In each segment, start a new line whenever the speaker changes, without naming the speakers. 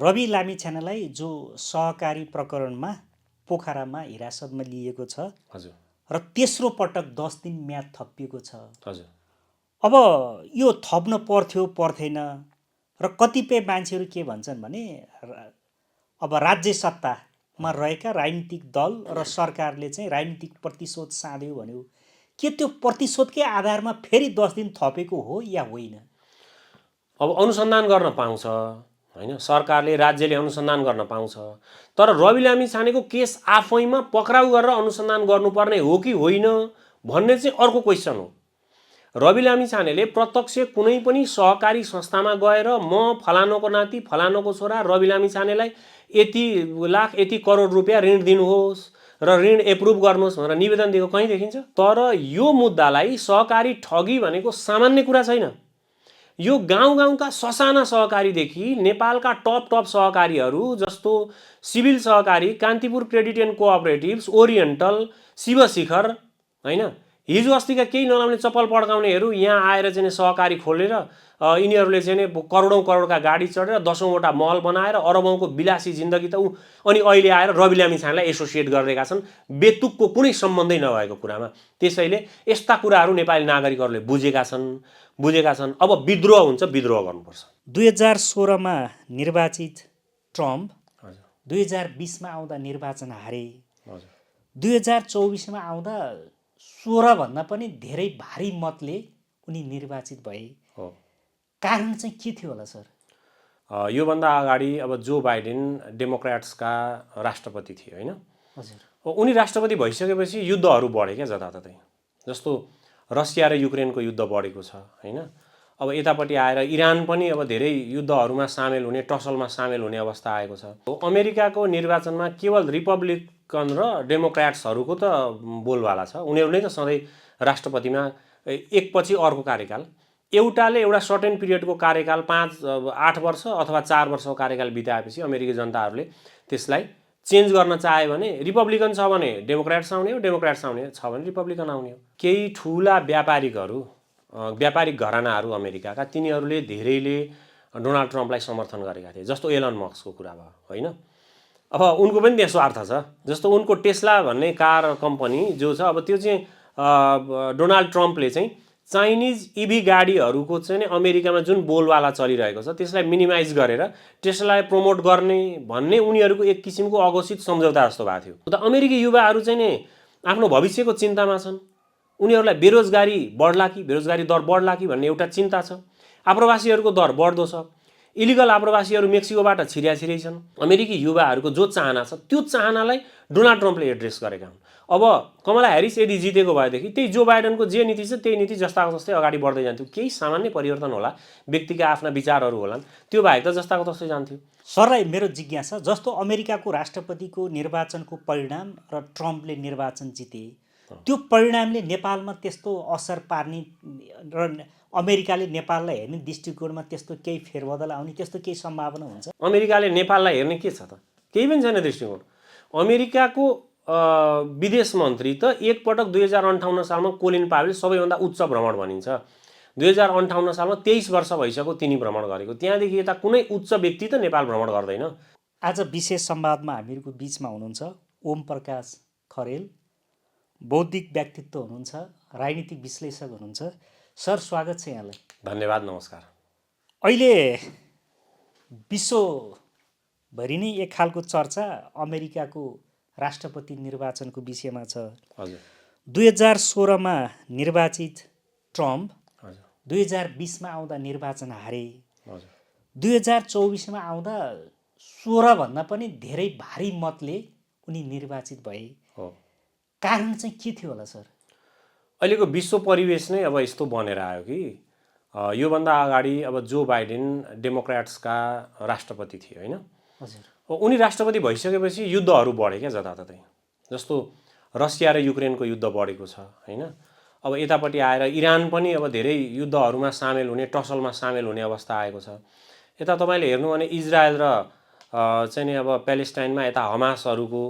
रवि लामिछानेलाई जो सहकारी प्रकरणमा पोखरामा हिरासतमा लिएको छ
हजुर
र तेस्रो पटक 10 दिन म्याद थपिएको छ।
हजुर
अब यो थप्न पर्थ्यो पर्दैन र कतिपय मान्छेहरू के भन्छन् भने अब राज्य सत्तामा रहेका राजनीतिक दल र सरकारले चाहिँ राजनीतिक प्रतिशोध साध्यो भन्यो के त्यो प्रतिशोधकै आधारमा फेरि 10 दिन थपेको हो या होइन?
अब अनुसन्धान गर्न पाउँछ हैन, सरकारले राज्यले अनुसन्धान गर्न पाउँछ। तर रवि लामिछानेको केस आफैमा पक्राउ गरेर अनुसन्धान गर्नुपर्ने हो कि होइन भन्ने चाहिँ अर्को क्वेसन हो। रवि लामिछानेले प्रत्यक्ष कुनै पनि सहकारी संस्थामा गएर म फलानुको नाति फलानुको छोरा रवि लामिछानेलाई यति लाख यति करोड रुपियाँ ऋण दिनुहोस् र ऋण एप्रुभ गर्नुहोस् भनेर निवेदन दिएको कहीँ देखिन्छ? तर यो मुद्दालाई सहकारी ठगी भनेको सामान्य कुरा छैन। यो गाउँ गाउँका ससाना सहकारीदेखि नेपालका टप सहकारीहरू जस्तो सिभिल सहकारी, कान्तिपुर क्रेडिट एन्ड कोअपरेटिभ्स, ओरिएन्टल, शिवशिखर हैन, हिजो अस्तिका केही नलाउने चप्पल पड्काउनेहरू यहाँ आएर चाहिँ सहकारी खोलेर यिनीहरूले चाहिँ करोडौँ करोडका गाडी चढेर 10औँवटा महल बनाएर अरबौँको विलासी जिन्दगी त अनि अहिले आएर रवि लामिछानेलाई एसोसिएट गरिरहेका छन् बेतुकको कुनै सम्बन्धै नभएको कुरामा। त्यसैले यस्ता कुराहरू नेपाली नागरिकहरूले बुझेका छन्। अब विद्रोह हुन्छ, विद्रोह गर्नुपर्छ।
2016मा निर्वाचित ट्रम्प 2020मा आउँदा निर्वाचन हारे, 2024मा आउँदा 16 भन्दा पनि धेरै भारी मतले उनी निर्वाचित भए। कारण चाहिँ के थियो होला सर?
योभन्दा अगाडि अब जो बाइडेन डेमोक्रेट्सका राष्ट्रपति थिए हैन।
हजुर।
उनी राष्ट्रपति भइसकेपछि युद्धहरू बढे क्या जताततै। जस्तो रसिया र युक्रेनको युद्ध बढेको छ हैन। अब यतापट्टि आएर इरान पनि अब धेरै युद्धहरूमा सामेल हुने, टसलमा सामेल हुने अवस्था आएको छ। अमेरिकाको निर्वाचनमा केवल रिपब्लिकन र डेमोक्रेट्सहरूको त बोलबाला छ। उनीहरू नै त सधैँ राष्ट्रपतिमा एकपछि अर्को कार्यकाल, एउटाले एउटा सर्टेन पिरियडको कार्यकाल 8 वर्ष अथवा 4 वर्षको कार्यकाल बिताएपछि अमेरिकी जनताहरूले त्यसलाई चेन्ज गर्न चाह्यो भने रिपब्लिकन छ भने डेमोक्रेट्स आउने हो, डेमोक्रेट्स आउने छ भने रिपब्लिकन आउने हो। केही ठुला व्यापारिकहरू, व्यापारिक घरानाहरू अमेरिकाका, तिनीहरूले धेरैले डोनाल्ड ट्रम्पलाई समर्थन गरेका थिए। जस्तो एलन मस्कको कुरा भयो हैन। अब उनको पनि त्यहाँ स्वार्थ छ। जस्तो उनको टेस्ला भन्ने कार कम्पनी जो छ, अब त्यो चाहिँ डोनाल्ड ट्रम्पले चाहिँ चाइनिज इभी गाडीहरूको चाहिँ अमेरिकामा जुन बोलवाला चलिरहेको छ त्यसलाई मिनिमाइज गरेर टेस्लालाई प्रमोट गर्ने भन्ने उनीहरूको एक किसिमको अघोषित सम्झौता जस्तो भएको थियो। त अमेरिकी युवाहरू चाहिँ नि आफ्नो भविष्यको चिन्तामा छन्। उनीहरूलाई बेरोजगारी बढ्ला कि, बेरोजगारी दर बढ्ला कि भन्ने एउटा चिन्ता छ। आप्रवासीहरूको दर बढ्दो छ। इलिगल आप्रवासीहरू मेक्सिकोबाट छिर्या छन्। अमेरिकी युवाहरूको जो चाहना छ त्यो चाहनालाई डोनाल्ड ट्रम्पले एड्रेस गरेका हुन्। अब कमला ह्यारिस यदि जितेको भएदेखि त्यही जो बाइडेनको जे नीति छ त्यही नीति जस्ताको जस्तै अगाडि बढ्दै जान्थ्यो। केही सामान्य परिवर्तन होला, व्यक्तिका आफ्ना विचारहरू होलान्, त्यो बाहेक त जस्ताको तस्तै जान्थ्यो।
सरलाई मेरो जिज्ञासा, जस्तो अमेरिकाको राष्ट्रपतिको निर्वाचनको परिणाम र ट्रम्पले निर्वाचन जिते, त्यो परिणामले नेपालमा त्यस्तो असर पार्ने र अमेरिकाले नेपाललाई हेर्ने दृष्टिकोणमा त्यस्तो केही फेरबदल आउने त्यस्तो केही सम्भावना हुन्छ?
अमेरिकाले नेपाललाई हेर्ने के छ त? केही पनि छैन दृष्टिकोण। अमेरिकाको विदेश मन्त्री त एकपटक 2058 सालमा कोलिन पावेल सबैभन्दा उच्च भ्रमण भनिन्छ। 2058 सालमा 23 वर्ष भइसक्यो तिनी भ्रमण गरेको। त्यहाँदेखि यता कुनै उच्च व्यक्ति त नेपाल भ्रमण गर्दैन।
आज विशेष संवादमा हामीहरूको बिचमा हुनुहुन्छ ओम प्रकाश खरेल, बौद्धिक व्यक्तित्व हुनुहुन्छ, राजनीतिक विश्लेषक हुनुहुन्छ। सर, स्वागत छ यहाँलाई।
धन्यवाद, नमस्कार।
अहिले विश्वभरि नै एक खालको चर्चा अमेरिकाको राष्ट्रपति निर्वाचनको विषयमा छ।
हजुर।
2016मा निर्वाचित ट्रम्प 2020मा आउँदा निर्वाचन हारे, 2024मा आउँदा 16 भन्दा पनि धेरै भारी मतले उनी निर्वाचित भए। कारण चाहिँ के थियो होला सर?
अहिलेको विश्व परिवेश नै अब यस्तो बनेर आयो कि योभन्दा अगाडि अब जो बाइडेन डेमोक्रेट्सका राष्ट्रपति थिए हैन।
हजुर।
उनी राष्ट्रपति भइसकेपछि युद्धहरू बढे क्या जताततै। जस्तो रसिया र युक्रेनको युद्ध बढेको छ हैन। अब यतापट्टि आएर इरान पनि अब धेरै युद्धहरूमा सामेल हुने, टसलमा सामेल हुने अवस्था आएको छ। यता तपाईँले हेर्नु भने इजरायल र चाहिँ नि अब प्यालेस्टाइनमा यता हमासहरूको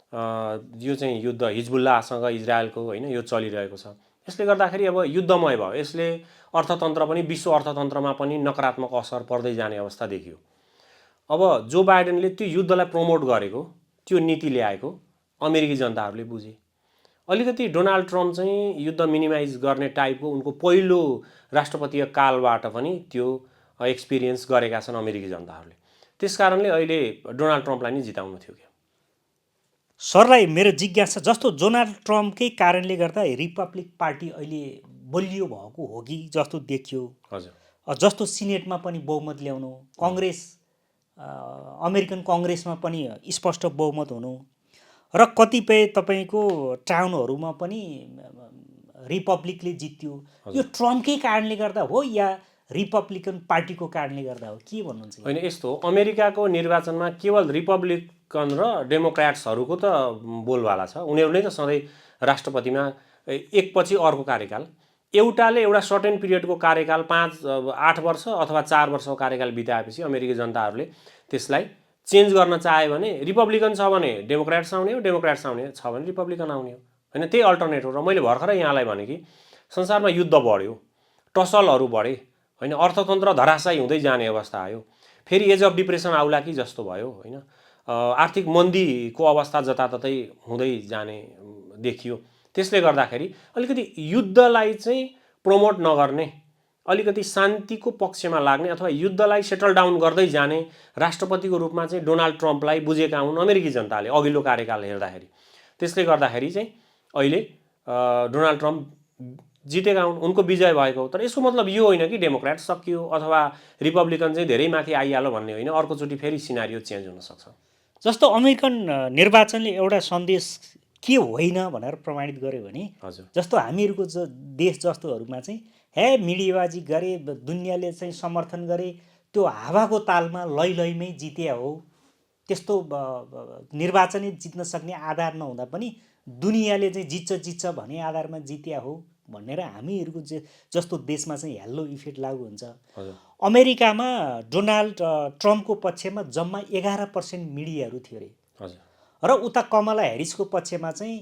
यो चाहिँ युद्ध हिजबुल्लाहसँग इजरायलको हैन यो चलिरहेको छ। यसले गर्दाखेरि अब युद्धमय भयो। यसले अर्थतन्त्र पनि, विश्व अर्थतन्त्रमा पनि नकारात्मक असर पर्दै जाने अवस्था देखियो। अब जो बाइडेनले त्यो युद्धलाई प्रमोट गरेको, त्यो नीति ल्याएको अमेरिकी जनताहरूले बुझे। अलिकति डोनाल्ड ट्रम्प चाहिँ युद्ध मिनिमाइज गर्ने टाइपको उनको पहिलो राष्ट्रपतीय कालबाट पनि त्यो एक्सपिरियन्स गरेका छन् अमेरिकी जनताहरूले। त्यसकारणले अहिले डोनाल्ड ट्रम्पलाई नै जिताउनु थियो क्या।
सरलाई मेरो जिज्ञासा, जस्तो डोनाल्ड ट्रम्पकै कारणले गर्दा रिपब्लिक पार्टी अहिले बलियो भएको हो कि जस्तो देखियो।
हजुर।
जस्तो सिनेटमा पनि बहुमत ल्याउनु, कङ्ग्रेस अमेरिकन कङ्ग्रेसमा पनि स्पष्ट बहुमत हुनु र कतिपय तपाईँको टाउनहरूमा पनि रिपब्लिकले जित्यो, यो ट्रम्पकै कारणले गर्दा हो या रिपब्लिकन पार्टीको कारणले गर्दा हो, के भन्नुहुन्छ?
होइन, यस्तो हो, अमेरिकाको निर्वाचनमा केवल रिपब्लिकन र डेमोक्रेट्सहरूको त बोलवाला छ। उनीहरू नै त सधैँ राष्ट्रपतिमा एकपछि अर्को कार्यकाल, एउटाले एउटा सर्टेन पिरियडको कार्यकाल 8 वर्ष अथवा 4 वर्षको कार्यकाल बिताएपछि अमेरिकी जनताहरूले त्यसलाई चेन्ज गर्न चाह्यो भने रिपब्लिकन छ भने डेमोक्रेट्स आउने हो, डेमोक्रेट्स आउने छ भने रिपब्लिकन आउने हो, होइन? त्यही अल्टरनेट हो। र मैले भर्खरै यहाँलाई भने कि संसारमा युद्ध बढ्यो, टसलहरू बढे, होइन? अर्थतन्त्र धराशायी हुँदै जाने अवस्था आयो, फेरि एज अफ डिप्रेसन आउला कि जस्तो भयो, होइन? आर्थिक मन्दीको अवस्था जताततै हुँदै जाने देखियो। त्यसले गर्दाखेरि अलिकति युद्धलाई चाहिँ प्रमोट नगर्ने, अलिकति शान्तिको पक्षमा लाग्ने अथवा युद्धलाई सेटल डाउन गर्दै जाने राष्ट्रपतिको रूपमा चाहिँ डोनाल्ड ट्रम्पलाई बुझेका हुन् अमेरिकी जनताले अघिल्लो कार्यकाल हेर्दाखेरि। त्यसले गर्दाखेरि चाहिँ अहिले डोनाल्ड ट्रम्प जितेका हुन्, उनको विजय भएको हो। तर यसको मतलब यो होइन कि डेमोक्रेट सकियो अथवा रिपब्लिकन चाहिँ धेरै माथि आइहाल्यो भन्ने होइन। अर्कोचोटि फेरि सिनारियो चेन्ज हुनसक्छ।
जस्तो अमेरिकन निर्वाचनले एउटा सन्देश के होइन भनेर प्रमाणित गर्यो भने,
हजुर,
जस्तो हामीहरूको देश जस्तोहरूमा चाहिँ हे मिडियाबाजी गरे, दुनियाँले चाहिँ समर्थन गरे, त्यो हावाको तालमा लैमै जिते हो, त्यस्तो निर्वाचनै जित्न सक्ने आधार नहुँदा पनि दुनियाँले चाहिँ जित्छ भन्ने आधारमा जित्या हो भनेर हामीहरूको जस्तो देशमा चाहिँ हेल्लो इफेक्ट लागु हुन्छ। अमेरिकामा डोनाल्ड ट्रम्पको पक्षमा जम्मा 11% मिडियाहरू थियो अरे, र उता कमला ह्यारिसको पक्षमा चाहिँ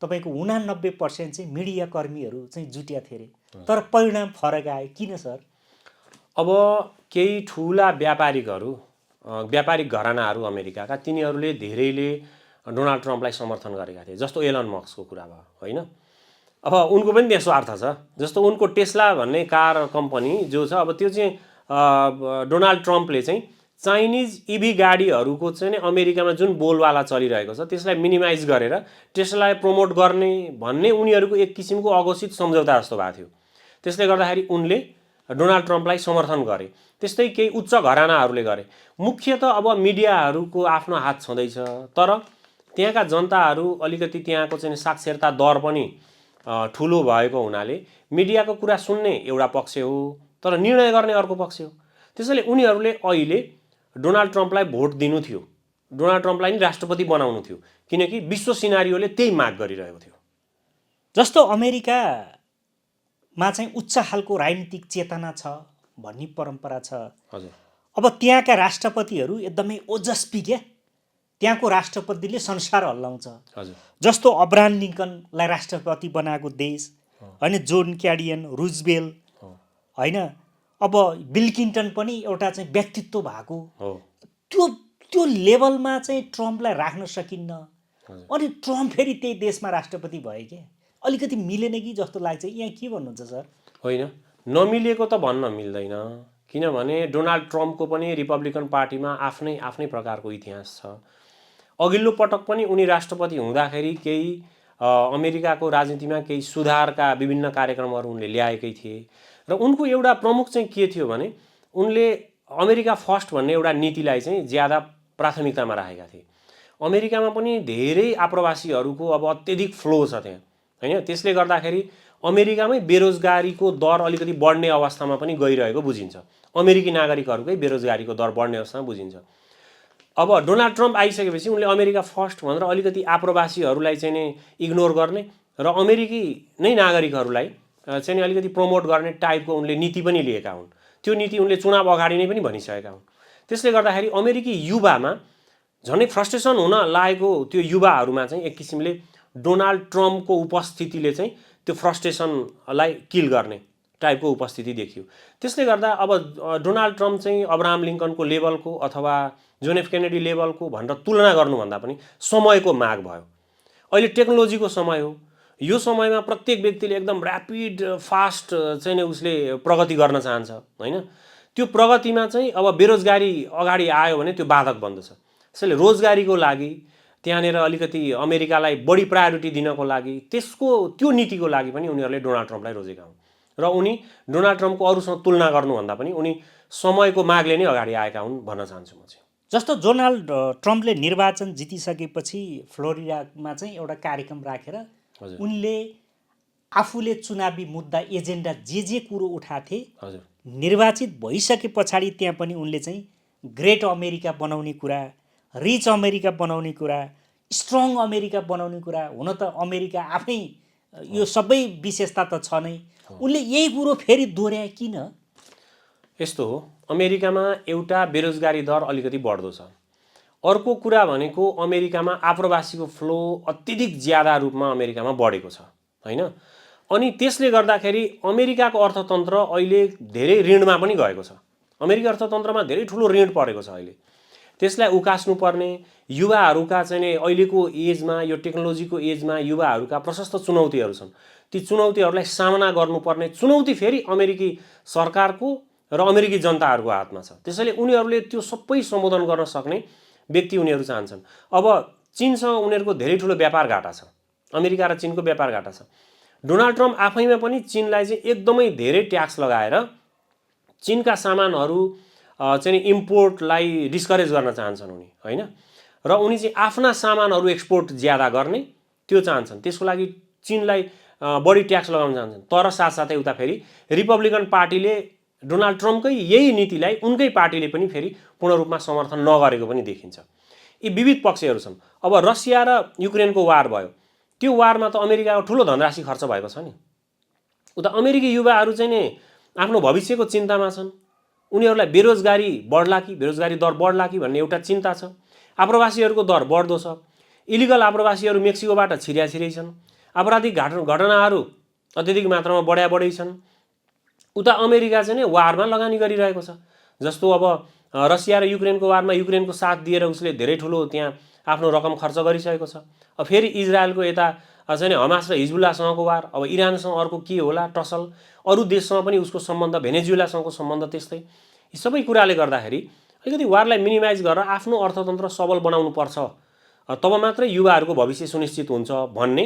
तपाईँको 89% चाहिँ मिडिया कर्मीहरू चाहिँ जुट्या थिए अरे। तर परिणाम फरक आयो, किन सर?
अब केही ठुला व्यापारिक घरानाहरू अमेरिकाका, तिनीहरूले धेरैले डोनाल्ड ट्रम्पलाई समर्थन गरेका थिए। जस्तो एलन मस्कको कुरा भयो, होइन? अब उनको पनि त्यहाँ स्वार्थ छ। जस्तो उनको टेस्ला भन्ने कार कम्पनी जो छ, अब त्यो चाहिँ डोनाल्ड ट्रम्पले चाहिँ चाइनिज इभी गाडीहरूको चाहिँ अमेरिकामा जुन बोलवाला चलिरहेको छ त्यसलाई मिनिमाइज गरेर टेस्लालाई प्रमोट गर्ने भन्ने उनीहरूको एक किसिमको अघोषित सम्झौता जस्तो भएको थियो। त्यसले गर्दाखेरि उनले डोनाल्ड ट्रम्पलाई समर्थन गरे। त्यस्तै केही उच्च घरानाहरूले गरे। मुख्यतः अब मिडियाहरूको आफ्नो हात छँदैछ, तर त्यहाँका जनताहरू अलिकति त्यहाँको चाहिँ साक्षरता दर पनि ठुलो भएको हुनाले मिडियाको कुरा सुन्ने एउटा पक्ष हो, तर निर्णय गर्ने अर्को पक्ष हो। त्यसैले उनीहरूले अहिले डोनाल्ड ट्रम्पलाई भोट दिनु थियो, डोनाल्ड ट्रम्पलाई नि राष्ट्रपति बनाउनु थियो, किनकि विश्व सिनारियोले त्यही माग गरिरहेको थियो।
जस्तो अमेरिकामा चाहिँ उच्च खालको राजनीतिक चेतना छ भन्ने परम्परा छ।
हजुर।
अब त्यहाँका राष्ट्रपतिहरू एकदमै ओजस्वी क्या, त्यहाँको राष्ट्रपतिले संसार हल्लाउँछ।
हजुर।
जस्तो अब्राहम लिङ्कनलाई राष्ट्रपति बनाएको देश, होइन? जोन क्याडियन, रुजवेल्ट, होइन? अब बिल क्लिन्टन पनि एउटा चाहिँ व्यक्तित्व भएको हो। त्यो लेभलमा चाहिँ ट्रम्पलाई राख्न सकिन्न। अनि ट्रम्प फेरि त्यही देशमा राष्ट्रपति भयो क्या, अलिकति मिलेन कि जस्तो लाग्छ। यहाँ के भन्नुहुन्छ सर?
होइन, नमिलेको त भन्न मिल्दैन, किनभने डोनाल्ड ट्रम्पको पनि रिपब्लिकन पार्टीमा आफ्नै प्रकारको इतिहास छ। अघिल्लो पटक पनि उनी राष्ट्रपति हुँदाखेरि केही अमेरिकाको राजनीतिमा केही सुधारका विभिन्न कार्यक्रमहरू उनले ल्याएकै थिए। र उनको एउटा प्रमुख चाहिँ के थियो भने उनले अमेरिका फर्स्ट भन्ने एउटा नीतिलाई चाहिँ ज्यादा प्राथमिकतामा राखेका थिए। अमेरिकामा पनि धेरै आप्रवासीहरूको अब अत्यधिक फ्लो छ त्यहाँ, होइन? त्यसले गर्दाखेरि अमेरिकामै बेरोजगारीको दर अलिकति बढ्ने अवस्थामा पनि गइरहेको बुझिन्छ। अमेरिकी नागरिकहरूकै बेरोजगारीको दर बढ्ने अवस्थामा बुझिन्छ। अब डोनाल्ड ट्रम्प आइसकेपछि उनले अमेरिका फर्स्ट भनेर अलिकति आप्रवासीहरूलाई चाहिँ नै इग्नोर गर्ने र अमेरिकी नै नागरिकहरूलाई चाहिँ अलिकति प्रमोट गर्ने टाइपको उनले नीति पनि लिएका हुन्। त्यो नीति उनले चुनाव अगाडि नै पनि भनिसकेका हुन्। त्यसले गर्दाखेरि अमेरिकी युवामा झनै फ्रस्ट्रेसन हुन लागेको त्यो युवाहरूमा चाहिँ एक किसिमले डोनाल्ड ट्रम्पको उपस्थितिले चाहिँ त्यो फ्रस्ट्रेसनलाई किल गर्ने टाइपको उपस्थिति देखियो। त्यसले गर्दा अब डोनाल्ड ट्रम्प चाहिँ अब्राहम लिङ्कनको लेभलको अथवा जोन एफ केनेडी लेभलको भनेर तुलना गर्नुभन्दा पनि समयको माग भयो। अहिले टेक्नोलोजीको समय हो। यो समयमा प्रत्येक व्यक्तिले एकदम ऱ्यापिड फास्ट चाहिँ नि उसले प्रगति गर्न चाहन्छ होइन। त्यो प्रगतिमा चाहिँ अब बेरोजगारी अगाडि आयो भने त्यो बाधक बन्दछ। त्यसैले रोजगारीको लागि त्यहाँनिर अलिकति अमेरिकालाई बढी प्रायोरिटी दिनको लागि त्यो नीतिको लागि पनि उनीहरूले डोनाल्ड ट्रम्पलाई रोजेका हुन् र उनी डोनाल्ड ट्रम्पको अरूसँग तुलना गर्नुभन्दा पनि उनी समयको मागले नै अगाडि आएका हुन् भन्न चाहन्छु म चाहिँ।
जस्तो डोनाल्ड ट्रम्पले निर्वाचन जितिसकेपछि फ्लोरिडामा चाहिँ एउटा कार्यक्रम राखेर उनले आफूले चुनावी मुद्दा एजेन्डा जे कुरो उठाथे निर्वाचित भइसके पछाडि त्यहाँ पनि उनले चाहिँ ग्रेट अमेरिका बनाउने कुरा, रिच अमेरिका बनाउने कुरा, स्ट्रङ अमेरिका बनाउने कुरा, हुन त अमेरिका आफै यो सबै विशेषता त छ नै, उनले यही कुरो फेरि दोहोऱ्याए किन?
यस्तो हो, अमेरिकामा एउटा बेरोजगारी दर अलिकति बढ्दो छ। अर्को कुरा भनेको अमेरिकामा आप्रवासीको फ्लो अत्यधिक ज्यादा रूपमा अमेरिकामा बढेको छ होइन। अनि त्यसले गर्दाखेरि अमेरिकाको अर्थतन्त्र अहिले धेरै ऋणमा पनि गएको छ। अमेरिकी अर्थतन्त्रमा धेरै ठुलो ऋण परेको छ अहिले। त्यसलाई उकास्नुपर्ने युवाहरूका चाहिँ अहिलेको एजमा, यो टेक्नोलोजीको एजमा युवाहरूका प्रशस्त चुनौतीहरू छन्। ती चुनौतीहरूलाई सामना गर्नुपर्ने चुनौती फेरि अमेरिकी सरकारको र अमेरिकी जनताहरूको हातमा छ। त्यसैले उनीहरूले त्यो सबै सम्बोधन गर्न सक्ने व्यक्ति उनीहरू चाहन्छन्। अब चीनसँग उनीहरूको धेरै ठुलो व्यापार घाटा छ। अमेरिका र चीनको व्यापार घाटा छ। डोनाल्ड ट्रम्प आफैमा पनि चीनलाई चाहिँ एकदमै धेरै ट्याक्स लगाएर चीनका सामानहरू चाहिँ इम्पोर्टलाई डिस्करेज गर्न चाहन्छन् उनी होइन। र उनी चाहिँ आफ्ना सामानहरू एक्सपोर्ट ज्यादा गर्ने त्यो चाहन्छन्। त्यसको लागि चीनलाई बढी ट्याक्स लगाउन चाहन्छन्। तर साथसाथै उता फेरि रिपब्लिकन पार्टीले डोनाल्ड ट्रम्पकै यही नीतिलाई उनकै पार्टीले पनि फेरि पूर्ण रूपमा समर्थन नगरेको पनि देखिन्छ। यी विविध पक्षहरू छन्। अब रसिया र युक्रेनको वार भयो, त्यो वारमा त अमेरिकाको ठुलो धनराशि खर्च भएको छ नि। उता अमेरिकी युवाहरू चाहिँ नि आफ्नो भविष्यको चिन्तामा छन्। उनीहरूलाई बेरोजगारी बढ्ला कि, बेरोजगारी दर बढ्ला कि भन्ने एउटा चिन्ता छ। आप्रवासीहरूको दर बढ्दो छ। इलिगल आप्रवासीहरू मेक्सिकोबाट छिर्या छन्। आपराधिक घटनाहरू अत्यधिक मात्रामा बढै छन्। उता अमेरिका चाहिँ नि वारमा लगानी गरिरहेको छ। जस्तो अब रसिया र युक्रेनको वारमा युक्रेनको साथ दिएर उसले धेरै ठुलो त्यहाँ आफ्नो रकम खर्च गरिसकेको छ। अब फेरि इजरायलको यता चाहिँ नि हमास र हिजबुल्लासँगको वार, अब इरानसँग अर्को के होला टसल, अरू देशसँग पनि उसको सम्बन्ध, भेनेजुएलासँगको सम्बन्ध त्यस्तै। यी सबै कुराले गर्दाखेरि अलिकति वारलाई मिनिमाइज गरेर आफ्नो अर्थतन्त्र सबल बनाउनु पर्छ, तब मात्रै युवाहरूको भविष्य सुनिश्चित हुन्छ भन्ने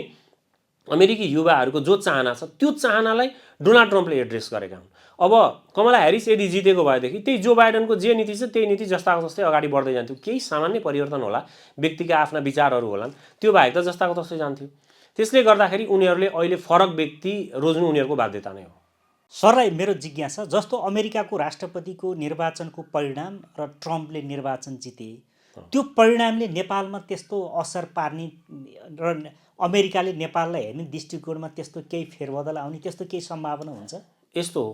अमेरिकी युवाहरूको जो चाहना छ त्यो चाहनालाई डोनाल्ड ट्रम्पले एड्रेस गरेका हुन्। अब कमला ह्यारिस यदि जितेको भएदेखि त्यही जो बाइडेनको जे नीति छ त्यही नीति जस्ताको जस्तै अगाडि बढ्दै जान्थ्यो। केही सामान्य परिवर्तन होला, व्यक्तिका आफ्ना विचारहरू होलान्, त्यो बाहेक त जस्ताको तस्तै जान्थ्यो। त्यसले गर्दाखेरि उनीहरूले अहिले फरक व्यक्ति रोज्नु उनीहरूको बाध्यता नै हो।
सरलाई मेरो जिज्ञासा, जस्तो अमेरिकाको राष्ट्रपतिको निर्वाचनको परिणाम र ट्रम्पले निर्वाचन जिते, त्यो परिणामले नेपालमा त्यस्तो असर पार्ने र अमेरिकाले नेपाललाई हेर्ने दृष्टिकोणमा त्यस्तो केही फेरबदल आउने त्यस्तो केही सम्भावना हुन्छ?
यस्तो हो,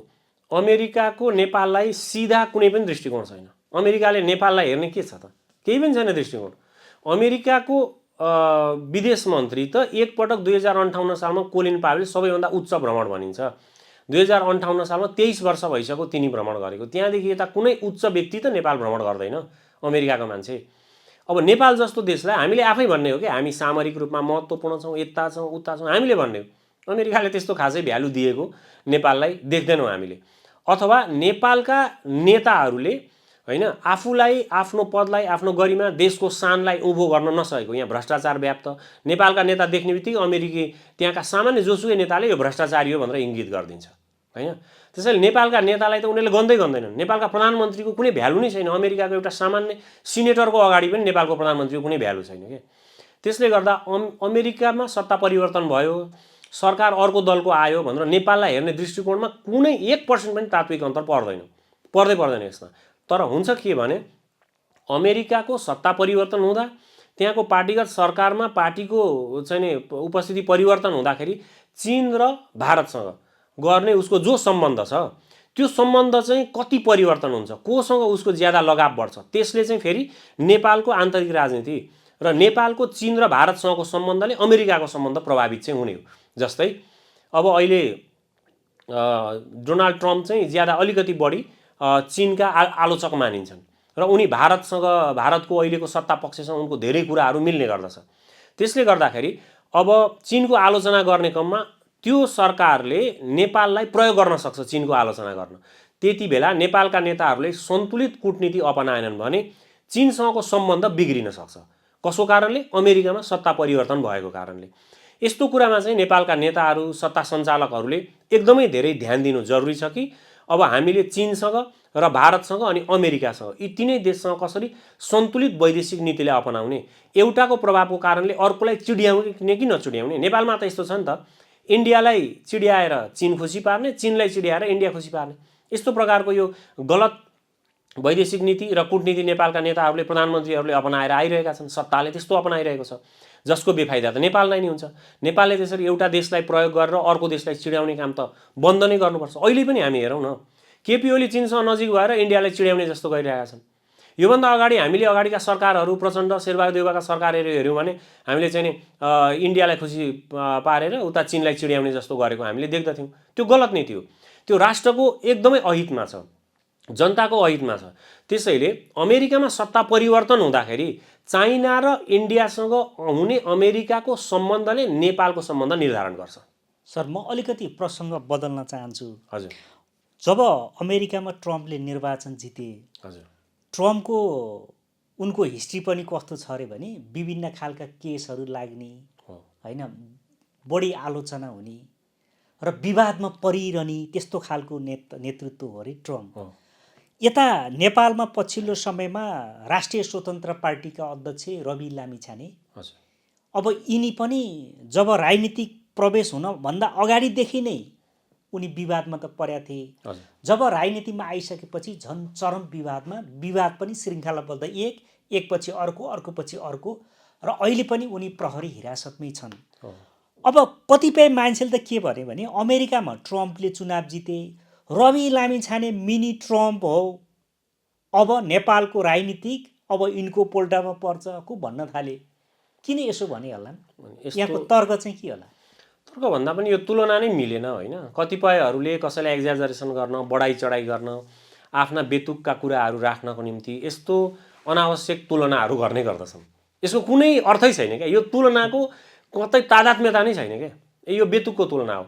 अमेरिकाको नेपाललाई सिधा कुनै पनि दृष्टिकोण छैन। अमेरिकाले नेपाललाई हेर्ने के छ त? केही पनि छैन दृष्टिकोण। अमेरिकाको विदेश मन्त्री त एकपटक 2058 सालमा कोलिन पावेल सबैभन्दा उच्च भ्रमण भनिन्छ। 2058 सालमा 23 वर्ष भइसक्यो तिनी भ्रमण गरेको। त्यहाँदेखि यता कुनै उच्च व्यक्ति त नेपाल भ्रमण गर्दैन अमेरिकाको मान्छे। अब नेपाल जस्तो देशलाई हामीले आफै भन्ने हो कि हामी सामरिक रूपमा महत्त्वपूर्ण छौँ, यता छौँ, उता छौँ, हामीले भन्ने हो। अमेरिकाले त्यस्तो खासै भ्यालु दिएको नेपाललाई देख्दैनौँ हामीले। अथवा नेपालका नेताहरूले होइन आफूलाई, आफ्नो पदलाई, आफ्नो गरिमा, देशको शानलाई उँभो गर्न नसकेको, यहाँ भ्रष्टाचार व्याप्त, नेपालका नेता देख्ने बित्तिकै अमेरिकी त्यहाँका सामान्य जोसुकै नेताले यो भ्रष्टाचारी हो भनेर इङ्गित गरिदिन्छ होइन। त्यसैले नेपालका नेतालाई त उनीहरूले गन्दैनन्। नेपालका प्रधानमन्त्रीको कुनै भ्यालु नै छैन। अमेरिकाको एउटा सामान्य सिनेटरको अगाडि पनि नेपालको प्रधानमन्त्रीको कुनै भ्यालु छैन के। त्यसले गर्दा अमेरिकामा सत्ता परिवर्तन भयो, सरकार अर्को दलको आयो भनेर नेपाललाई हेर्ने दृष्टिकोणमा कुनै 1% पनि तात्विक अन्तर पर्दैन यसमा। तर हुन्छ के भने अमेरिकाको सत्ता परिवर्तन हुँदा, त्यहाँको पार्टीगत सरकारमा पार्टीको चाहिँ उपस्थिति परिवर्तन हुँदाखेरि चीन र भारतसँग गर्ने उसको जो सम्बन्ध छ त्यो सम्बन्ध चाहिँ कति परिवर्तन हुन्छ, कोसँग उसको ज्यादा लगाव बढ्छ, त्यसले चाहिँ फेरि नेपालको आन्तरिक राजनीति र नेपालको चीन र भारतसँगको सम्बन्धले अमेरिकाको सम्बन्ध प्रभावित चाहिँ हुने हो। जस्तै अब अहिले डोनाल्ड ट्रम्प चाहिँ ज्यादा अलिकति बढी चीनका आलोचक मानिन्छन्। र उनी भारतको अहिलेको सत्ता पक्षसँग उनको धेरै कुराहरू मिल्ने गर्दछ। त्यसले गर्दाखेरि अब चीनको आलोचना गर्ने क्रममा त्यो सरकारले नेपाललाई प्रयोग गर्न सक्छ चीनको आलोचना गर्न। त्यति बेला नेपालका नेताहरूले सन्तुलित कूटनीति अपनाएनन् भने चीनसँगको सम्बन्ध बिग्रिन सक्छ। कसो कारणले? अमेरिकामा सत्ता परिवर्तन भएको कारणले। यस्तो कुरामा चाहिँ नेपालका नेताहरू, सत्ता सञ्चालकहरूले एकदमै धेरै ध्यान दिनु जरुरी छ कि अब हामीले चीनसँग र भारतसँग अनि अमेरिकासँग यी तीनै देशसँग कसरी सन्तुलित वैदेशिक नीतिलाई अपनाउने, एउटाको प्रभावको कारणले अर्कोलाई चिड्याउने कि नचिड्याउने। नेपालमा त यस्तो छ नि त, इन्डियालाई चिड्याएर चीन खुसी पार्ने, चीनलाई चिड्याएर इन्डिया खुसी पार्ने, यस्तो प्रकारको यो गलत वैदेशिक नीति र कूटनीति नेपालका नेताहरूले, प्रधानमन्त्रीहरूले अपनाएर आइरहेका छन्। सत्ताले त्यस्तो अपनाइरहेको छ जसको बेफाइदा त नेपाललाई नै हुन्छ। नेपालले त्यसरी एउटा देशलाई प्रयोग गरेर अर्को देशलाई चिड्याउने काम त बन्द नै गर्नुपर्छ। अहिले पनि हामी हेरौँ न, केपी ओली चीनसँग नजिक भएर इन्डियालाई चिड्याउने जस्तो गरिरहेका छन्। योभन्दा अगाडि हामीले अगाडिका सरकारहरू, प्रचण्ड, शेरबहादुर देउवाका सरकारहरू हेऱ्यौँ भने हामीले चाहिँ इन्डियालाई खुसी पारेर उता चीनलाई चिड्याउने जस्तो गरेको हामीले देख्दथ्यौँ। त्यो गलत नीति हो। त्यो राष्ट्रको एकदमै अहितमा छ, जनताको अहितमा छ। त्यसैले अमेरिकामा सत्ता परिवर्तन हुँदाखेरि चाइना र इन्डियासँग हुने अमेरिकाको सम्बन्धले नेपालको सम्बन्ध निर्धारण गर्छ।
सर, म अलिकति प्रसङ्ग बदल्न चाहन्छु।
हजुर।
जब अमेरिकामा ट्रम्पले निर्वाचन जिते,
हजुर,
ट्रम्पको उनको हिस्ट्री पनि कस्तो छ अरे भने विभिन्न खालका केसहरू लाग्ने, होइन, बढी आलोचना हुने र विवादमा परिरहने त्यस्तो खालको नेतृत्व हो अरे ट्रम्प। यता नेपालमा पछिल्लो समयमा राष्ट्रिय स्वतन्त्र पार्टीका अध्यक्ष रवि लामिछाने, अब यिनी पनि जब राजनीतिक प्रवेश हुनभन्दा अगाडिदेखि नै उनी विवादमा त परेका थिए। जब राजनीतिमा आइसकेपछि झन् चरम विवाद पनि श्रृङ्खलाबद्ध एकपछि अर्को, अर्कोपछि अर्को, र अहिले पनि उनी प्रहरी हिरासतमै छन्। अब कतिपय मान्छेले त के भने अमेरिकामा ट्रम्पले चुनाव जिते, रवि लामिछाने मिनी ट्रम्प हो, अब नेपालको राजनीतिक अब यिनको पोल्टामा पर्छ को भन्न थाले। किन यसो भने होला? यहाँको तर्क चाहिँ के होला?
तर्क भन्दा पनि यो तुलना नै मिलेन, होइन? कतिपयहरूले कसैलाई एक्जाजरेसन गर्न, बढाइ चढाइ गर्न, आफ्ना बेतुकका कुराहरू राख्नको निम्ति यस्तो अनावश्यक तुलनाहरू गर्ने गर्दछन्। यसको कुनै अर्थै छैन क्या। यो तुलनाको कतै तादात्म्यता नै छैन क्या। यो बेतुकको तुलना हो।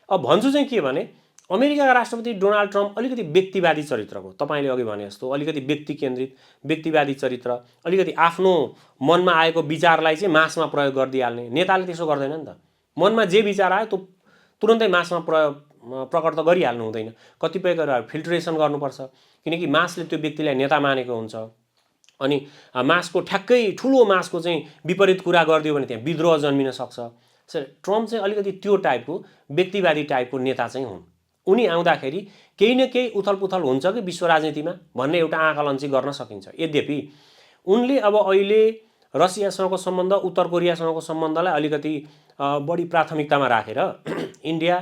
अब भन्छु चाहिँ के भने अमेरिकाका राष्ट्रपति डोनाल्ड ट्रम्प अलिकति व्यक्तिवादी चरित्रको, तपाईँले अघि भने जस्तो अलिकति व्यक्ति केन्द्रित, व्यक्तिवादी चरित्र, अलिकति आफ्नो मनमा आएको विचारलाई चाहिँ मासमा प्रयोग गरिदिइहाल्ने। नेताले त्यसो गर्दैन नि त। मनमा जे विचार आयो त्यो तुरन्तै मासमा प्रकट त गरिहाल्नु हुँदैन। कतिपय कुराहरू फिल्ट्रेसन गर्नुपर्छ, किनकि मासले त्यो व्यक्तिलाई नेता मानेको हुन्छ। अनि मासको ठ्याक्कै ठुलो मासको चाहिँ विपरीत कुरा गरिदियो भने त्यहाँ विद्रोह जन्मिन सक्छ। ट्रम्प चाहिँ अलिकति त्यो टाइपको व्यक्तिवादी टाइपको नेता चाहिँ हुन्। उनी आउँदाखेरि केही न केही उथलपुथल हुन्छ कि विश्व राजनीतिमा भन्ने एउटा आकलन चाहिँ गर्न सकिन्छ। यद्यपि उनले अब अहिले रसियासँगको सम्बन्ध, उत्तर कोरियासँगको सम्बन्धलाई अलिकति बढी प्राथमिकतामा राखेर इन्डिया,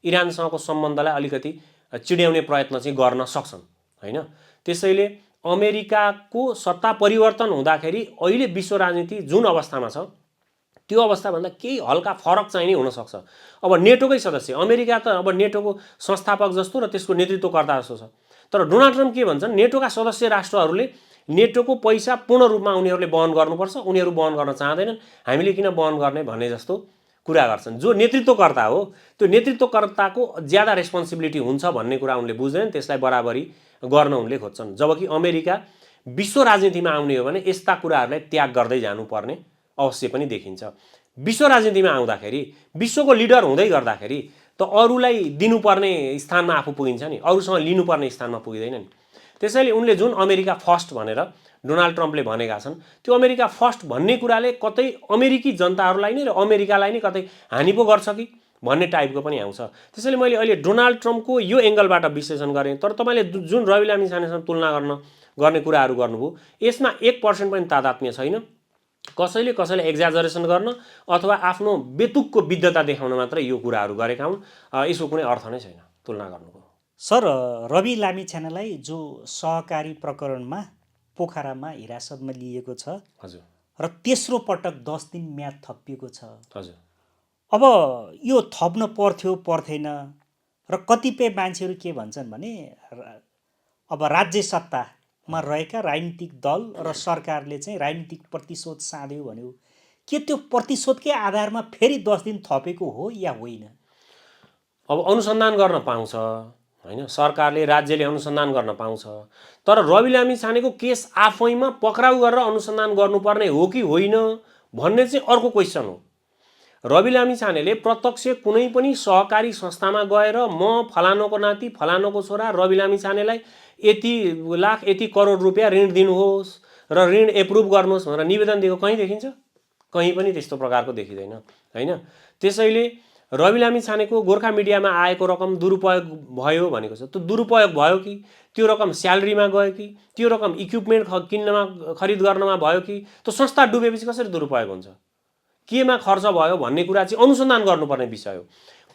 इरानसँगको सम्बन्धलाई अलिकति चिड्याउने प्रयत्न चाहिँ गर्न सक्छन्, होइन? त्यसैले अमेरिकाको सत्ता परिवर्तन हुँदाखेरि अहिले विश्व राजनीति जुन अवस्थामा छ त्यो अवस्थाभन्दा केही हल्का फरक चाहिँ नै हुनसक्छ। अब नेटोकै सदस्य अमेरिका त अब नेटोको संस्थापक जस्तो र त्यसको नेतृत्वकर्ता जस्तो छ। तर डोनाल्ड ट्रम्प के भन्छन्, नेटोका सदस्य राष्ट्रहरूले नेटोको पैसा पूर्ण रूपमा उनीहरूले वहन गर्नुपर्छ, उनीहरू वहन गर्न चाहँदैनन्, हामीले किन वहन गर्ने भन्ने जस्तो कुरा गर्छन्। जो नेतृत्वकर्ता हो त्यो नेतृत्वकर्ताको ज्यादा रेस्पोन्सिबिलिटी हुन्छ भन्ने कुरा उनले बुझ्दैनन्, त्यसलाई बराबरी गर्न उनले खोज्छन्। जबकि अमेरिका विश्व राजनीतिमा आउने हो भने यस्ता कुराहरूलाई त्याग गर्दै जानुपर्ने अवश्य पनि देखिन्छ। विश्व राजनीतिमा आउँदाखेरि, विश्वको लिडर हुँदै गर्दाखेरि त अरूलाई दिनुपर्ने स्थानमा आफू पुगिन्छ नि, अरूसँग लिनुपर्ने स्थानमा पुगिँदैन नि। त्यसैले उनले जुन अमेरिका फर्स्ट भनेर डोनाल्ड ट्रम्पले भनेका छन्, त्यो अमेरिका फर्स्ट भन्ने कुराले कतै अमेरिकी जनताहरूलाई नै र अमेरिकालाई नै कतै हानि पो गर्छ कि भन्ने टाइपको पनि आउँछ। त्यसैले मैले अहिले डोनाल्ड ट्रम्पको यो एङ्गलबाट विश्लेषण गरेँ। तर तपाईँले जुन रवि लामिछानेसँग तुलना गर्ने कुराहरू गर्नुभयो, यसमा 1% पनि तादात्म्य छैन। कसैले कसैलाई एक्जाजरेसन गर्न अथवा आफ्नो बेतुकको विद्धता देखाउन मात्रै यो कुराहरू गरेका हुन्। यसको कुनै अर्थ नै छैन तुलना गर्नुको।
सर, रवि लामिछानेलाई जो सहकारी प्रकरणमा पोखरामा हिरासतमा लिएको छ,
हजुर,
र तेस्रो पटक 10 दिन म्याद थपिएको छ,
हजुर,
अब यो थप्न पर्थ्यो पर्थेन? र कतिपय मान्छेहरू के भन्छन् भने अब राज्य सत्तामा मा रहेका राजनीतिक दल र सरकारले चाहिँ राजनीतिक प्रतिशोध साध्यो भन्यो। के त्यो प्रतिशोधकै आधारमा फेरि 10 दिन थपेको हो या होइन?
अब अनुसन्धान गर्न पाउँछ होइन, सरकारले राज्यले अनुसन्धान गर्न पाउँछ, तर रवि लामिछानेको केस आफैमा पक्राउ गरेर अनुसन्धान गर्नुपर्ने हो कि होइन भन्ने चाहिँ अर्को क्वेसन हो। रवि लामिछानेले प्रत्यक्ष कुनै पनि सहकारी संस्थामा गएर म फलानुको नाति फलानुको छोरा रवि लामिछानेलाई यति लाख यति करोड रुपियाँ ऋण दिनुहोस् र ऋण एप्रुभ गर्नुहोस् भनेर निवेदन दिएको कहीँ देखिन्छ? कहीँ पनि त्यस्तो प्रकारको देखिँदैन होइन। त्यसैले रवि लामिछानेको गोर्खा मिडियामा आएको रकम दुरुपयोग भयो भनेको छ। त्यो दुरुपयोग भयो कि त्यो रकम स्यालेरीमा गयो कि त्यो रकम इक्विपमेन्ट किन्नमा खरिद गर्नमा भयो कि त्यो संस्था डुबेपछि कसरी दुरुपयोग हुन्छ, केमा खर्च भयो भन्ने कुरा चाहिँ अनुसन्धान गर्नुपर्ने विषय हो।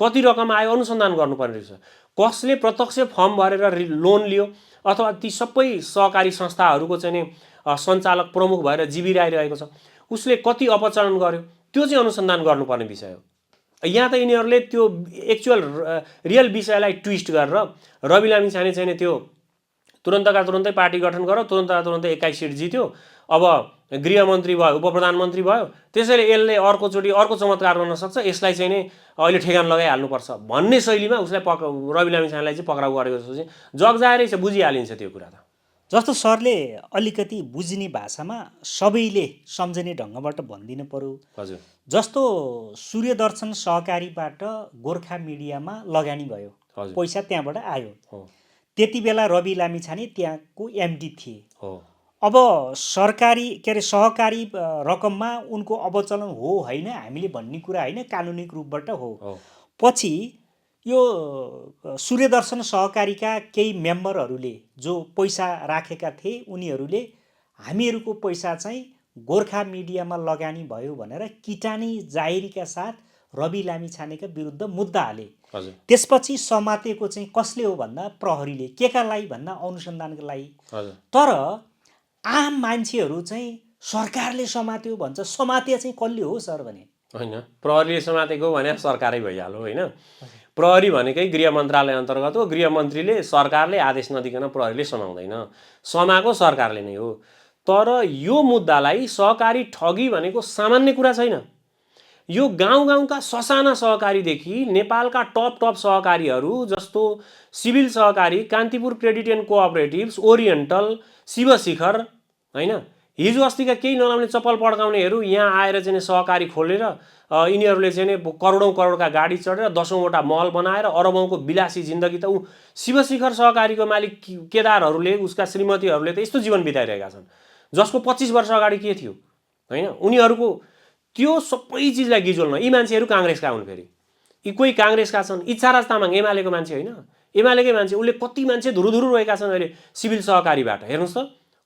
कति रकम आयो अनुसन्धान गर्नुपर्ने विषय। कसले प्रत्यक्ष फर्म भरेर लोन लियो अथवा ती सबै सहकारी संस्थाहरूको चाहिँ सञ्चालक प्रमुख भएर जिबिराइरहेको छ, उसले कति अपचलन गर्यो, त्यो चाहिँ अनुसन्धान गर्नुपर्ने विषय हो। यहाँ त यिनीहरूले त्यो एक्चुअल रियल विषयलाई ट्विस्ट गरेर रवि लामिछाने चाहिँ त्यो तुरन्तका तुरन्तै पार्टी गठन गर्यो, तुरन्तका तुरन्तै 21 सिट जित्यो, अब गृहमन्त्री भयो, उप प्रधानमन्त्री भयो, त्यसैले यसले अर्कोचोटि अर्को चमत्कार गर्न सक्छ, यसलाई चाहिँ नै अहिले ठेगान लगाइहाल्नुपर्छ भन्ने शैलीमा उसलाई रवि लामिछानेलाई चाहिँ पक्राउ गरेको जस्तो चाहिँ जगजाएरै छ, बुझिहालिन्छ त्यो कुरा त।
जस्तो सरले अलिकति बुझ्ने भाषामा सबैले सम्झने ढङ्गबाट भनिदिनु पर्यो।
हजुर,
जस्तो सूर्यदर्शन सहकारीबाट गोर्खा मिडियामा लगानी भयो,
हजुर,
पैसा त्यहाँबाट आयो।
हो,
त्यति बेला रवि लामिछाने त्यहाँको एमडी थिए।
हो,
अब सरकारी के अरे सहकारी रकममा उनको अवचलन हो होइन हामीले भन्ने कुरा होइन, कानुनिक रूपबाट हो।
हो,
पछि यो सूर्यदर्शन सहकारीका केही मेम्बरहरूले जो पैसा राखेका थिए उनीहरूले हामीहरूको पैसा चाहिँ गोर्खा मिडियामा लगानी भयो भनेर किटानी जाहेरीका साथ रवि लामिछानेका विरुद्ध मुद्दा हाले।
हजुर,
त्यसपछि समातेको चाहिँ कसले हो भन्दा प्रहरीले, केका लागि भन्दा अनुसन्धानका लागि।
हजुर,
तर आम मान्छेहरू चाहिँ सरकारले समात्यो भन्छ, समाते चाहिँ कसले हो सर भने?
होइन, प्रहरीले समातेको भने सरकारै भइहाल्यो होइन। प्रहरी भनेकै गृह मन्त्रालय अन्तर्गत हो। गृहमन्त्रीले सरकारले आदेश नदिकन प्रहरीले समाउँदैन, समाएको सरकारले नै हो। तर यो मुद्दालाई सहकारी ठगी भनेको सामान्य कुरा छैन। यो गाउँ गाउँका ससाना सहकारीदेखि नेपालका टप टप सहकारीहरू जस्तो सिभिल सहकारी, कान्तिपुर क्रेडिट एन्ड कोअपरेटिभ्स, ओरिएन्टल, शिवशिखर होइन, हिजो अस्तिका केही नलाउने चप्पल पड्काउनेहरू यहाँ आएर चाहिँ सहकारी खोलेर यिनीहरूले चाहिँ करोडौँ करोडका गाडी चढेर 10औँवटा महल बनाएर अरबौँको विलासी जिन्दगी त ऊ शिवशिखर सहकारीको मालिक केदारहरूले, उसका श्रीमतीहरूले त यस्तो जीवन बिताइरहेका छन् जसको 25 वर्ष अगाडि के थियो होइन। उनीहरूको त्यो सबै चिजलाई गिजोल्न यी मान्छेहरू काङ्ग्रेसका हुन्। फेरि यी कोही काङ्ग्रेसका छन्। इच्छाराज तामाङ एमालेको मान्छे होइन, एमालेकै मान्छे। उसले कति मान्छे धुरुधुरु रहेका छन् अहिले सिभिल सहकारीबाट। हेर्नुहोस् त,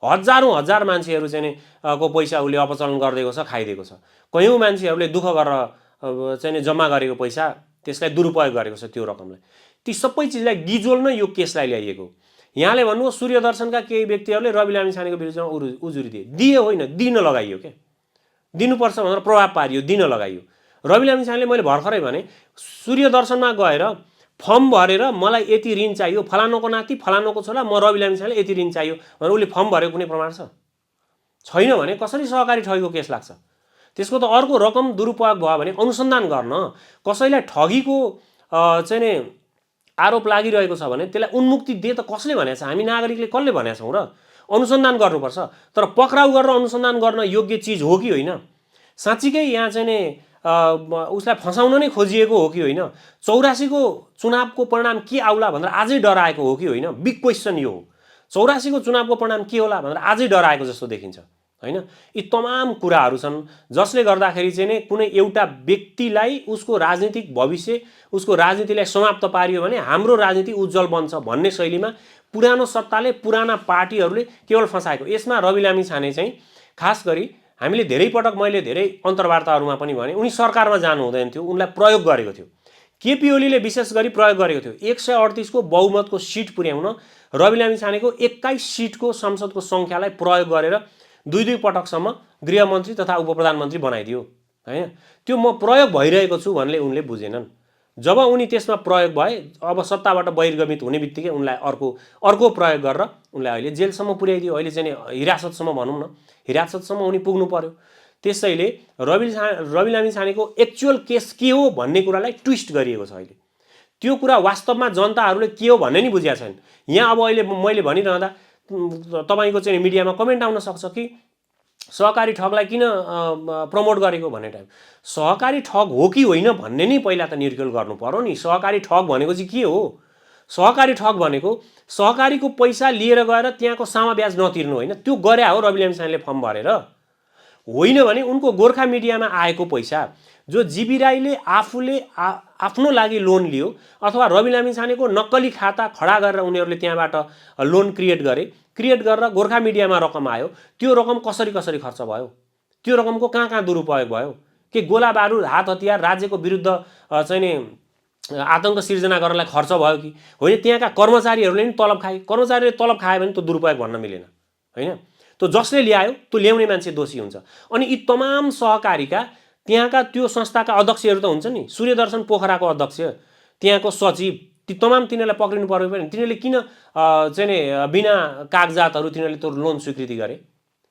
हजारौँ हजार मान्छेहरू चाहिँ को पैसा उसले अपचलन गरिदिएको छ, खाइदिएको छ। कयौँ मान्छेहरूले दुःख गरेर चाहिँ जम्मा गरेको पैसा त्यसलाई दुरुपयोग गरेको छ, त्यो रकमलाई। ती सबै चिजलाई गिजोल्न यो केसलाई ल्याइएको। यहाँले भन्नुभयो सूर्यदर्शनका केही व्यक्तिहरूले रवि लामिछानेको विरुद्धमा उजुरी दिए होइन, दिन लगाइयो के, दिनुपर्छ भनेर प्रभाव पारियो, दिन लगाइयो। रवि लामिछानेले मैले भर्खरै भने सूर्यदर्शनमा गएर फर्म भरेर मलाई यति ऋण चाहियो, फलानुको नाति फलानुको छोरा म रवि लामिछानेलाई यति ऋण चाहियो भनेर उसले फर्म भरेको कुनै प्रमाण छ? छैन भने कसरी सहकारी ठगीको केस लाग्छ? त्यसको त अर्को रकम दुरुपयोग भयो भने अनुसन्धान गर्न, कसैलाई ठगीको चाहिँ नि आरोप लागिरहेको छ भने त्यसलाई उन्मुक्ति दे त कसले भनेको छ? हामी नागरिकले कसले भनेका छौँ र? अनुसन्धान गर्नुपर्छ, तर पक्राउ गरेर अनुसन्धान गर्न योग्य चिज हो कि होइन? साँच्चीकै यहाँ चाहिँ नि उसलाई फसाउन नै खोजिएको हो कि होइन? 84 को चुनावको परिणाम के आउला भनेर आजै डराएको हो कि होइन? बिग क्वेसन यो हो। 84 को चुनावको परिणाम के होला भनेर आजै डराएको जस्तो देखिन्छ होइन। यी तमाम कुराहरू छन् जसले गर्दाखेरि चाहिँ नि कुनै एउटा व्यक्तिलाई उसको राजनीतिक भविष्य, उसको राजनीतिलाई समाप्त पारियो भने हाम्रो राजनीति उज्जवल बन्छ भन्ने शैलीमा पुरानो सत्ताले, पुराना पार्टीहरूले केवल फसाएको। यसमा रवि लामिछाने चाहिँ खास गरी हामीले धेरै पटक, मैले धेरै अन्तर्वार्ताहरूमा पनि भने, उनी सरकारमा जानु हुँदैन थियो, उनलाई प्रयोग गरेको थियो। केपी ओलीले विशेष गरी प्रयोग गरेको थियो। 138 को बहुमतको सिट पुर्याउन रवि लामिछानेको 21 सिटको संसदको सङ्ख्यालाई प्रयोग गरेर दुई पटकसम्म गृहमन्त्री तथा उप प्रधानमन्त्री बनाइदियो होइन। त्यो म प्रयोग भइरहेको छु भन्ने उनले बुझेनन्। जब उनी त्यसमा प्रयोग भए अब सत्ताबाट बहिर्गमित हुने बित्तिकै उनलाई अर्को प्रयोग गरेर उनलाई अहिले जेलसम्म पुर्याइदियो। अहिले चाहिँ हिरासतसम्म भनौँ न, हिरासतसम्म उनी पुग्नु पर्यो। त्यसैले रवि लामिछानेको एक्चुअल केस के हो भन्ने कुरालाई ट्विस्ट गरिएको छ अहिले। त्यो कुरा वास्तवमा जनताहरूले के हो भन्ने नि बुझेका छैन। यहाँ अब अहिले मैले भनिरहँदा तपाईँको चाहिँ मिडियामा कमेन्ट आउन सक्छ कि सहकारी ठगलाई किन प्रमोट गरेको भन्ने टाइप। सहकारी ठग हो कि होइन भन्ने नि पहिला त निर्क्युल गर्नु पर्यो नि। सहकारी ठग भनेको चाहिँ के हो? सहकारी ठग भनेको सहकारीको पैसा लिएर गएर त्यहाँको सामा ब्याज नतिर्नु होइन। त्यो गरे हो रवि लामिछानेले फर्म भरेर। होइन भने उनको गोर्खा मिडियामा आएको पैसा जो जीबी राईले आफूले आफ्नो लागि लोन लियो अथवा रवि लामिछानेको नक्कली खाता खडा गरेर उनीहरूले त्यहाँबाट लोन क्रिएट गरेर गोर्खा मिडियामा रकम आयो। त्यो रकम कसरी खर्च भयो? त्यो रकमको कहाँ दुरुपयोग भयो? के गोला बारुद हात हतियार राज्यको विरुद्ध चाहिँ नि आतंक सिर्जना गर्नलाई खर्च भयो कि होइन? त्यहाँका कर्मचारीहरूले नि तलब खाए। कर्मचारीले तलब खायो भने त्यो दुरुपयोग भन्न मिलेन होइन। त्यो जसले ल्यायो त्यो ल्याउने मान्छे दोषी हुन्छ। अनि यी तमाम सहकारीका त्यहाँका त्यो संस्थाका अध्यक्षहरू त हुन्छ नि, सूर्यदर्शन पोखराको अध्यक्ष, त्यहाँको सचिव, ती तमाम तिनीहरूलाई पक्रिनु पर्यो भने तिनीहरूले किन चाहिँ नि बिना कागजातहरू तिनीहरूले त्यो लोन स्वीकृति गरे?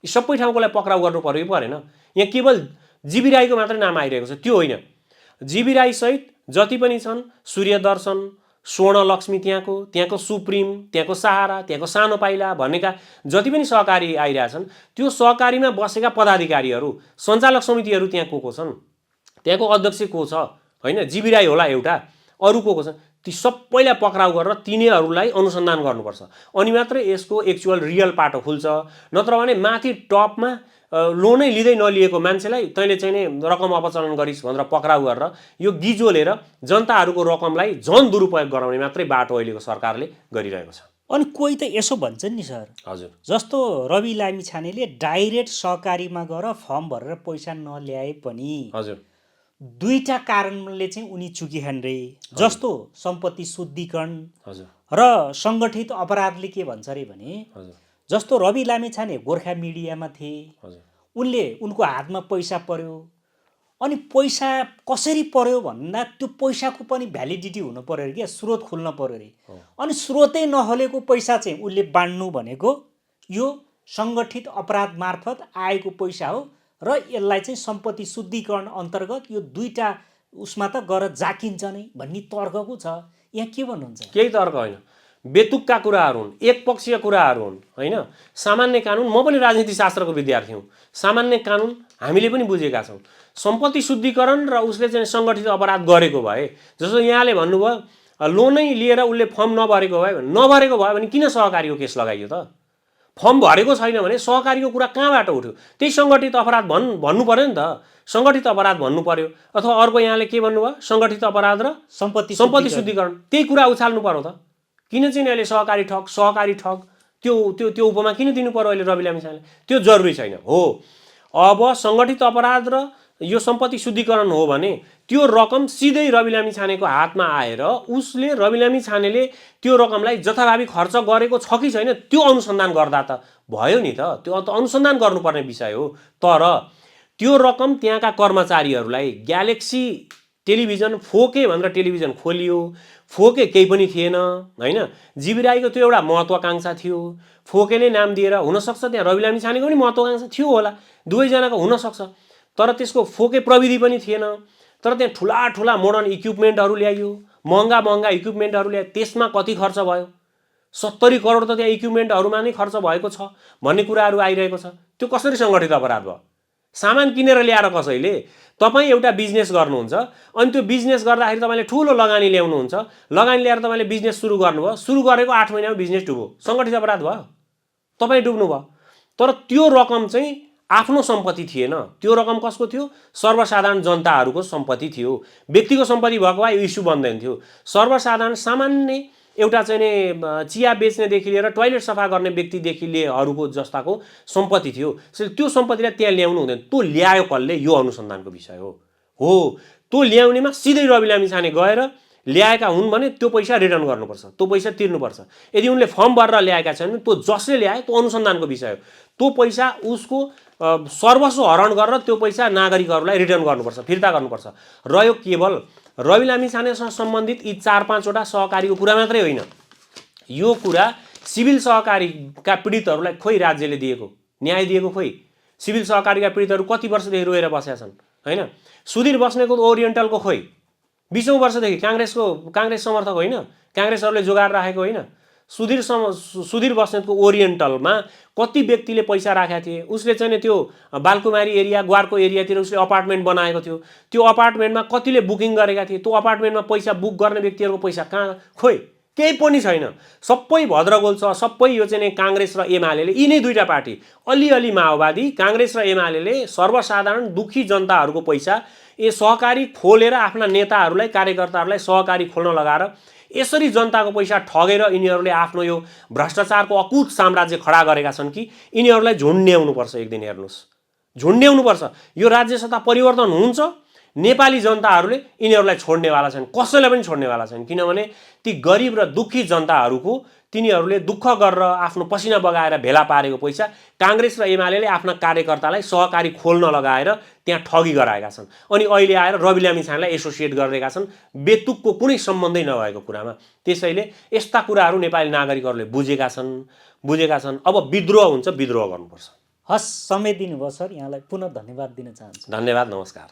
यी सबै ठाउँकोलाई पक्राउ गर्नु पर्यो कि परेन? यहाँ केवल जीबी राईको मात्रै नाम आइरहेको छ, त्यो होइन। जीबी राई सहित जति पनि छन्, सूर्यदर्शन, स्वर्णलक्ष्मी, त्यहाँको सुप्रिम, त्यहाँको सहारा, त्यहाँको सानो पाइला भन्नेका जति पनि सहकारी आइरहेछन्, त्यो सहकारीमा बसेका पदाधिकारीहरू, सञ्चालक समितिहरू त्यहाँ को छन्, त्यहाँको अध्यक्ष को छ होइन, जीबी राई होला एउटा, अरू को छन्, ती सबैलाई पक्राउ गरेर तिनीहरूलाई अनुसन्धान गर्नुपर्छ। अनि मात्रै यसको एक्चुअल रियल पाटो खुल्छ। नत्र भने माथि टपमा लोनै लिँदै नलिएको मान्छेलाई तैँले चाहिँ नि रकम अपचलन गरिस् भनेर पक्राउ गरेर यो गिजोलेर जनताहरूको रकमलाई झन् दुरुपयोग गराउने मात्रै बाटो अहिलेको सरकारले गरिरहेको छ।
अनि कोही त यसो भन्छन् नि सर,
हजुर,
जस्तो रवि लामिछानेले डाइरेक्ट सहकारीमा गएर फर्म भरेर पैसा नल्याए पनि
हजुर,
दुईटा कारणले चाहिँ उनी चुकिहान् रे। जस्तो सम्पत्ति शुद्धिकरण
हजुर
र सङ्गठित अपराधले के भन्छ रे भने,
हजुर,
जस्तो रवि लामिछाने गोर्खा मिडियामा थिए, उनले उनको हातमा पैसा पर्यो, अनि पैसा कसरी पर्यो भन्दा त्यो पैसाको पनि भ्यालिडिटी हुनु पर्यो अरे क्या, स्रोत खुल्न पर्यो अरे। अनि स्रोतै नखोलेको पैसा चाहिँ उसले बाँड्नु भनेको यो सङ्गठित अपराध मार्फत आएको पैसा हो र यसलाई चाहिँ सम्पत्ति शुद्धिकरण अन्तर्गत यो दुईटा उसमा त गएर जाकिन्छ नै भन्ने तर्कको छ। यहाँ के भन्नुहुन्छ?
केही तर्क होइन, बेतुकका कुराहरू हुन्, एकपक्षीय कुराहरू हुन् होइन। सामान्य कानुन, म पनि राजनीति शास्त्रको विद्यार्थी हुँ, सामान्य कानुन हामीले पनि बुझेका छौँ। सम्पत्ति शुद्धिकरण र उसले चाहिँ सङ्गठित अपराध गरेको भए, जस्तो यहाँले भन्नुभयो लोनै लिएर उसले फर्म नभरेको भयो भने किन सहकारीको केस लगाइयो त? फर्म भरेको छैन भने सहकारीको कुरा कहाँबाट उठ्यो? त्यही सङ्गठित अपराध भन्नु पर्यो नि त। सङ्गठित अपराध भन्नु पर्यो। अथवा अर्को यहाँले के भन्नुभयो, सङ्गठित अपराध र सम्पत्ति शुद्धिकरण, त्यही कुरा उछाल्नु पर्यो त। किन चाहिँ अहिले सहकारी ठग त्यो उपमा किन दिनु पर्यो अहिले रवि लामिछानेले? त्यो जरुरी छैन हो। अब सङ्गठित अपराध र यो सम्पत्ति शुद्धिकरण हो भने त्यो रकम सिधै रवि लामिछानेको हातमा आएर उसले रवि लामिछानेले त्यो रकमलाई जथाभावी खर्च गरेको छ कि छैन त्यो अनुसन्धान गर्दा त भयो नि त। त्यो त अनुसन्धान गर्नुपर्ने विषय हो। तर त्यो रकम त्यहाँका कर्मचारीहरूलाई ग्यालेक्सी टेलिभिजन, फोके भनेर टेलिभिजन खोलियो, फोके केही पनि थिएन होइन। जीबी राईको त्यो एउटा महत्त्वाकांक्षा थियो, फोकेले नाम दिएर, हुनसक्छ त्यहाँ रवि लामिछानेको पनि महत्त्वाकांक्षा थियो होला, दुवैजनाको हुनसक्छ। तर त्यसको फोके प्रविधि पनि थिएन। तर त्यहाँ ठुला मोडर्न इक्विपमेन्टहरू ल्याइयो, महँगा इक्विपमेन्टहरू ल्यायो। त्यसमा कति खर्च भयो? 70 करोड त त्यहाँ इक्विपमेन्टहरूमा नै खर्च भएको छ भन्ने कुराहरू आइरहेको छ। त्यो कसरी सङ्गठित अपराध भयो? सामान किनेर ल्याएर कसैले, तपाईँ एउटा बिजनेस गर्नुहुन्छ, अनि त्यो बिजनेस गर्दाखेरि तपाईँले ठुलो लगानी ल्याउनुहुन्छ, लगानी ल्याएर तपाईँले बिजनेस सुरु गर्नुभयो, सुरु गरेको 8 महिनामा बिजनेस डुब्यो, सङ्गठित अपराध भयो, तपाईँ डुब्नु भयो। तर त्यो रकम चाहिँ आफ्नो सम्पत्ति थिएन। त्यो रकम कसको थियो? सर्वसाधारण जनताहरूको सम्पत्ति थियो। व्यक्तिको सम्पत्ति भएको भए इस्यु बन्दैन थियो। सर्वसाधारण सामान्य एउटा चाहिँ नि चिया बेच्नेदेखि लिएर टोयलेट सफा गर्ने व्यक्तिदेखि लिएरहरूको जस्ताको सम्पत्ति थियो। त्यो सम्पत्तिलाई त्यहाँ ल्याउनु हुँदैन। त्यो ल्यायो कसले? यो अनुसन्धानको विषय हो। त्यो ल्याउनेमा सिधै रवि लामिछाने गएर ल्याएका हुन् भने त्यो पैसा रिटर्न गर्नुपर्छ, त्यो पैसा तिर्नुपर्छ। यदि उनले फर्म भरेर ल्याएका छन् भने त्यो जसले ल्याए त्यो अनुसन्धानको विषय हो। त्यो पैसा उसको सर्वस्व हरण गरेर त्यो पैसा नागरिकहरूलाई रिटर्न गर्नुपर्छ, फिर्ता गर्नुपर्छ। रह्यो केवल रवि लामिछानेसँग सम्बन्धित यी 4-5 वटा सहकारीको कुरा मात्रै होइन, यो कुरा सिभिल सहकारीका पीडितहरूलाई खोइ राज्यले दिएको न्याय दिएको खोइ। सिभिल सहकारीका पीडितहरू कति वर्षदेखि रोएर बसेका छन् होइन। सुधीर बस्नेतको ओरिएन्टलको खोइ 20औं वर्षदेखि काङ्ग्रेस समर्थक होइन, काङ्ग्रेसहरूले जोगाएर राखेको होइन। सुधीर बस्नेतको ओरिएन्टलमा कति व्यक्तिले पैसा राखेका थिए। उसले चाहिँ त्यो बालकुमारी एरिया ग्वारको एरियातिर उसले अपार्टमेन्ट बनाएको थियो। त्यो अपार्टमेन्टमा कतिले बुकिङ गरेका थिए। त्यो अपार्टमेन्टमा पैसा बुक गर्ने व्यक्तिहरूको पैसा कहाँ खोइ, केही पनि छैन। सबै भद्रगोल छ। सबै यो चाहिँ काङ्ग्रेस र एमाले, यी नै दुईटा पार्टी, अलिअलि माओवादी, काङ्ग्रेस र एमाले सर्वसाधारण दुखी जनताहरूको पैसा सहकारी खोलेर आफ्ना नेताहरूलाई कार्यकर्ताहरूलाई सहकारी खोल्न लगाएर यसरी जनताको पैसा ठगेर यिनीहरूले आफ्नो यो भ्रष्टाचारको अकुत साम्राज्य खडा गरेका छन् कि यिनीहरूलाई झुन्ड्याउनुपर्छ। एक दिन हेर्नुहोस्, झुन्ड्याउनुपर्छ। यो राज्य सत्ता परिवर्तन हुन्छ, नेपाली जनताहरूले यिनीहरूलाई छोड्नेवाला छन्, कसैलाई पनि छोड्नेवाला छैन। किनभने ती गरिब र दुखी जनताहरूको तिनीहरूले दुःख गरेर आफ्नो पसिना बगाएर भेला पारेको पैसा काङ्ग्रेस र एमाले आफ्ना कार्यकर्तालाई सहकारी खोल्न लगाएर त्यहाँ ठगी गराएका छन्। अनि अहिले आएर रवि लामिछानेलाई एसोसिएट गरिरहेका छन् बेतुकको कुनै सम्बन्धै नभएको कुरामा। त्यसैले यस्ता कुराहरू नेपाली नागरिकहरूले बुझेका छन्। अब विद्रोह हुन्छ, विद्रोह गर्नुपर्छ।
हस्, समय दिनुभयो सर, यहाँलाई पुनः धन्यवाद दिन चाहन्छु।
धन्यवाद, नमस्कार।